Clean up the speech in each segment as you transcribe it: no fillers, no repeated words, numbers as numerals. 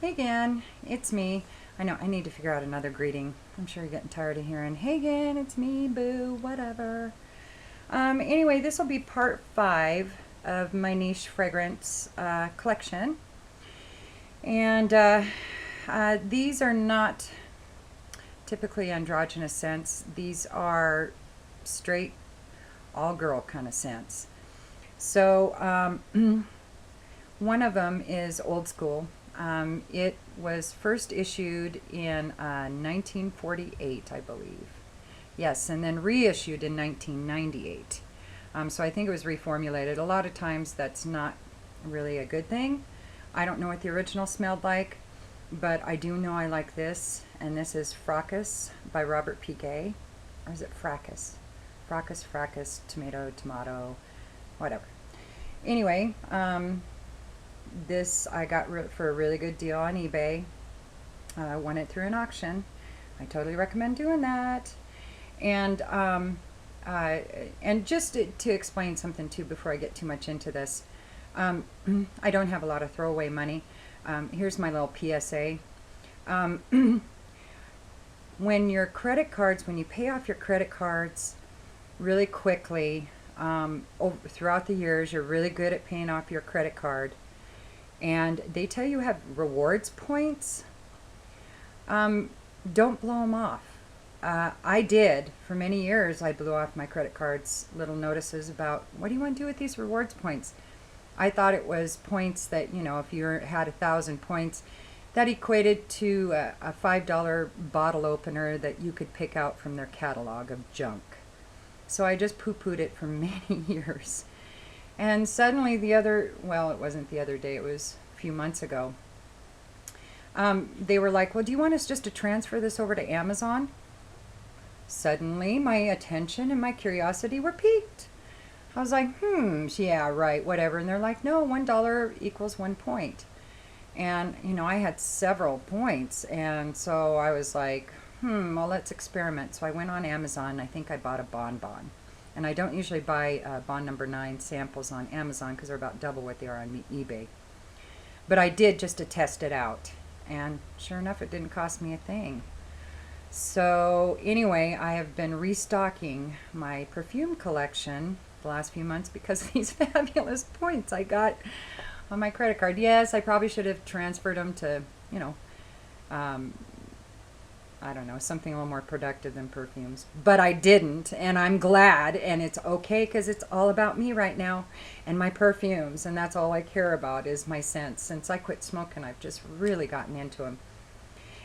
Hey again, it's me. I know I need to figure out another greeting. I'm sure you're getting tired of hearing, hey again, it's me, boo, whatever. Anyway, this will be part 5 of my niche fragrance collection. And these are not typically androgynous scents, these are straight, all girl kind of scents. So, one of them is old school. It was first issued in 1948, I believe. Yes, and then reissued in 1998. So I think it was reformulated. A lot of times that's not really a good thing. I don't know what the original smelled like, but I do know I like this, and this is Fracas by Robert Piguet. Or is it Fracas? Fracas, tomato, whatever. Anyway, this I got for a really good deal on eBay. I won it through an auction. I totally recommend doing that. And and just to explain something too before I get too much into this, I don't have a lot of throwaway money. Here's my little PSA. When you pay off your credit cards really quickly, throughout the years, you're really good at paying off your credit card, and they tell you have rewards points, don't blow them off. I did. For many years, I blew off my credit cards, little notices about, what do you want to do with these rewards points? I thought it was points that, if you had 1,000 points, that equated to a $5 bottle opener that you could pick out from their catalog of junk. So I just poo-pooed it for many years. And suddenly it wasn't the other day, it was a few months ago. They were like, well, do you want us just to transfer this over to Amazon? Suddenly my attention and my curiosity were piqued. I was like, yeah, right, whatever. And they're like, no, $1 equals 1 point. And, I had several points. And so I was like, well, let's experiment. So I went on Amazon. I think I bought a bonbon. And I don't usually buy Bond number 9 samples on Amazon because they're about double what they are on eBay. But I did just to test it out. And sure enough, it didn't cost me a thing. So anyway, I have been restocking my perfume collection the last few months because of these fabulous points I got on my credit card. Yes, I probably should have transferred them to, I don't know, something a little more productive than perfumes. But I didn't, and I'm glad, and it's okay because it's all about me right now and my perfumes, and that's all I care about is my scents. Since I quit smoking, I've just really gotten into them.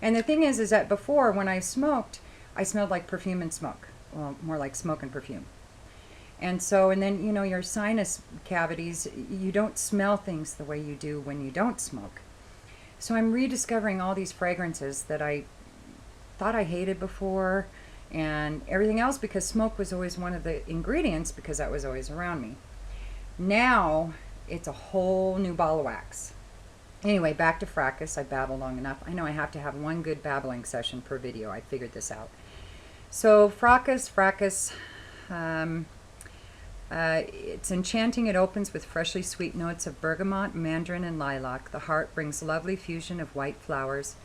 And the thing is that before, when I smoked, I smelled like perfume and smoke. Well, more like smoke and perfume. And so, and then, your sinus cavities, you don't smell things the way you do when you don't smoke. So I'm rediscovering all these fragrances that I thought I hated before and everything else because smoke was always one of the ingredients because that was always around me. Now, it's a whole new ball of wax. Anyway, back to Fracas. I babbled long enough. I know I have to have one good babbling session per video. I figured this out. So Fracas, it's enchanting. It opens with freshly sweet notes of bergamot, mandarin, and lilac. The heart brings lovely fusion of white flowers.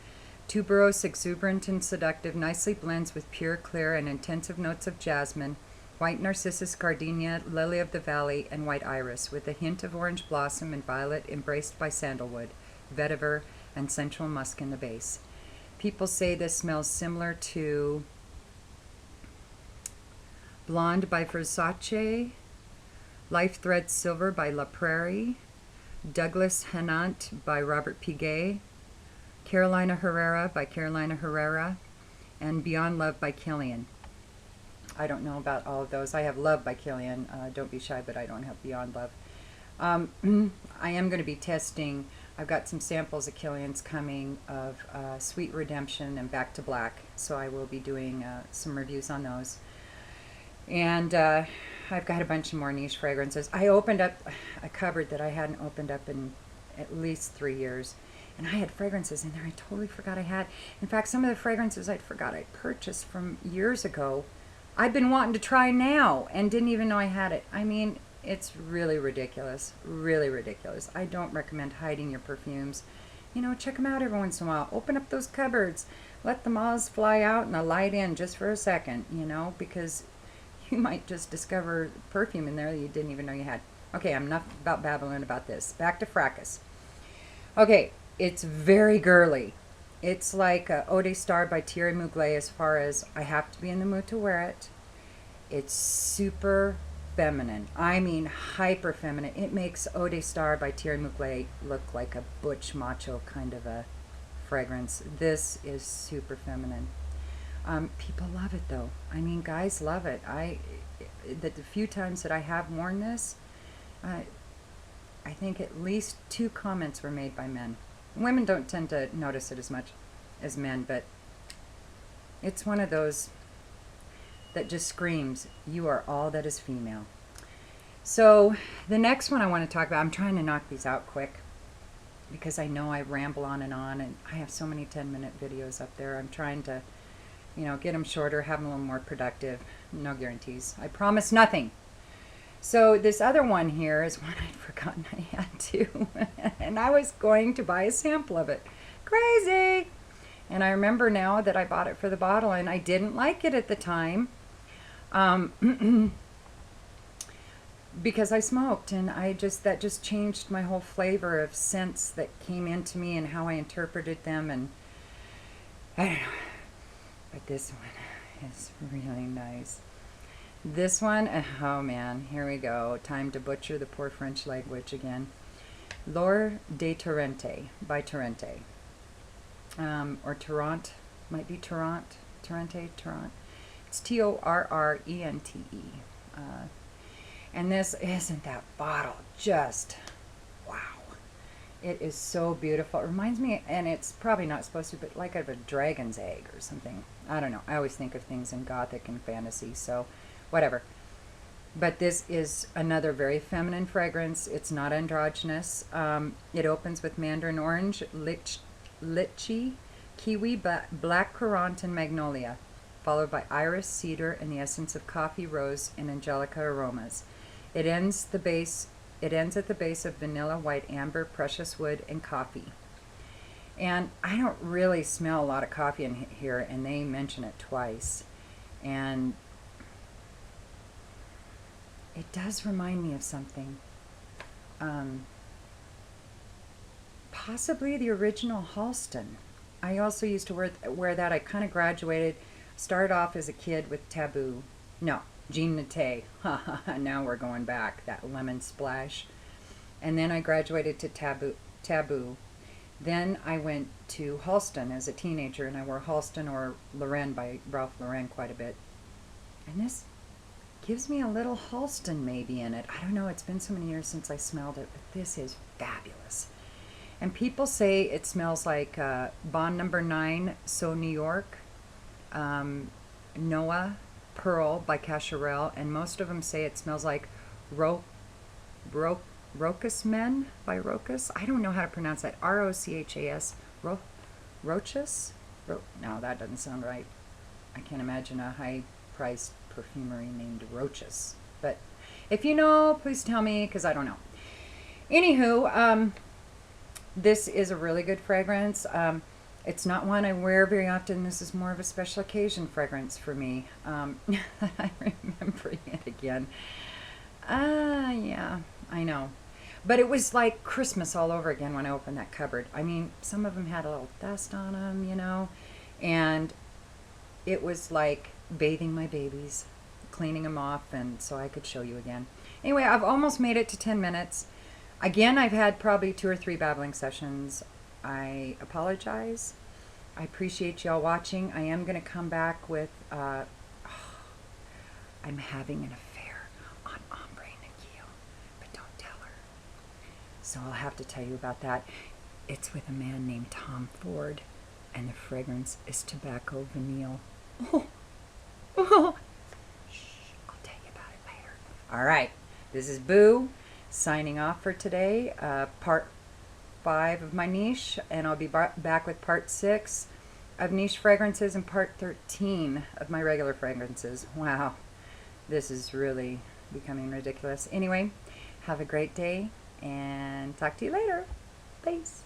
Tuberose, exuberant and seductive, nicely blends with pure, clear, and intensive notes of jasmine, white narcissus, gardenia, lily of the valley, and white iris, with a hint of orange blossom and violet embraced by sandalwood, vetiver, and sensual musk in the base. People say this smells similar to Blonde by Versace, Life Thread Silver by La Prairie, Douglas Hennant by Robert Piguet, Carolina Herrera by Carolina Herrera, and Beyond Love by Killian. I don't know about all of those. I have Love by Killian. Don't be shy, but I don't have Beyond Love. I am going to be testing. I've got some samples of Killian's coming of Sweet Redemption and Back to Black, so I will be doing some reviews on those. And I've got a bunch of more niche fragrances. I opened up a cupboard that I hadn't opened up in at least 3 years, and I had fragrances in there I totally forgot I had. In fact, some of the fragrances I forgot I purchased from years ago, I've been wanting to try now and didn't even know I had it. I mean, it's really ridiculous, really ridiculous. I don't recommend hiding your perfumes You know, check them out every once in a while. Open up those cupboards. Let the moths fly out and the light in just for a second, you know, because you might just discover perfume in there that you didn't even know you had. Okay, I'm enough about babbling about this. Back to Fracas. Okay, it's very girly. It's like Eau de Star by Thierry Mugler as far as I have to be in the mood to wear it. It's super feminine. I mean, hyper feminine. It makes Eau de Star by Thierry Mugler look like a butch macho kind of a fragrance. This is super feminine. People love it though. I mean, guys love it. The few times that I have worn this, I think at least 2 comments were made by men. Women don't tend to notice it as much as men, but it's one of those that just screams, you are all that is female. So the next one I want to talk about, I'm trying to knock these out quick because I know I ramble on, and I have so many 10-minute videos up there. I'm trying to, you know, get them shorter, have them a little more productive. No guarantees. I promise nothing. So this other one here is one I'd forgotten I had too. And I was going to buy a sample of it. Crazy! And I remember now that I bought it for the bottle and I didn't like it at the time. Because I smoked, and that just changed my whole flavor of scents that came into me and how I interpreted them, and I don't know. But this one is really nice. This one, oh man, here we go. Time to butcher the poor French language again. L'Or de Torrente by Torrente. Or Torrente, might be Torrente, Torrente. It's Torrente. And this, isn't that bottle just, wow. It is so beautiful. It reminds me, and it's probably not supposed to, but like of a dragon's egg or something. I don't know. I always think of things in Gothic and fantasy, so whatever. But this is another very feminine fragrance. It's not androgynous. It opens with mandarin orange, lychee, kiwi, black currant, and magnolia, followed by iris, cedar, and the essence of coffee, rose, and angelica aromas. It ends at the base of vanilla, white amber, precious wood, and coffee. And I don't really smell a lot of coffee in here, and they mention it twice. And it does remind me of something. Possibly the original Halston. I also used to wear that. I kind of graduated, started off as a kid with Taboo. No, Jean Naté. Now we're going back. That lemon splash. And then I graduated to Taboo. Then I went to Halston as a teenager, and I wore Halston or Lauren by Ralph Lauren quite a bit. And this gives me a little Halston maybe in it. I don't know. It's been so many years since I smelled it, but this is fabulous. And people say it smells like Bond Number 9, So New York, Noah, Pearl by Cacharel, and most of them say it smells like Rocus Men by Rocus. I don't know how to pronounce that. R-O-C-H-A-S. Rochus? No, that doesn't sound right. I can't imagine a high-priced perfumery named Rochus. But if you know, please tell me, because I don't know. Anywho, this is a really good fragrance. It's not one I wear very often. This is more of a special occasion fragrance for me. I'm remembering it again. Yeah, I know. But it was like Christmas all over again when I opened that cupboard. I mean, some of them had a little dust on them, you know, and it was like bathing my babies, cleaning them off, and so I could show you again. Anyway, I've almost made it to 10 minutes. Again, I've had probably 2 or 3 babbling sessions. I apologize. I appreciate y'all watching. I am going to come back with, I'm having an affair on Ombre Nikhil, but don't tell her. So I'll have to tell you about that. It's with a man named Tom Ford, and the fragrance is Tobacco Vanille. Oh. Shh, I'll tell you about it later. All right, this is Boo signing off for today. Part 5 of my niche, and I'll be back with part 6 of niche fragrances and part 13 of my regular fragrances. Wow, this is really becoming ridiculous. Anyway, have a great day and talk to you later. Peace.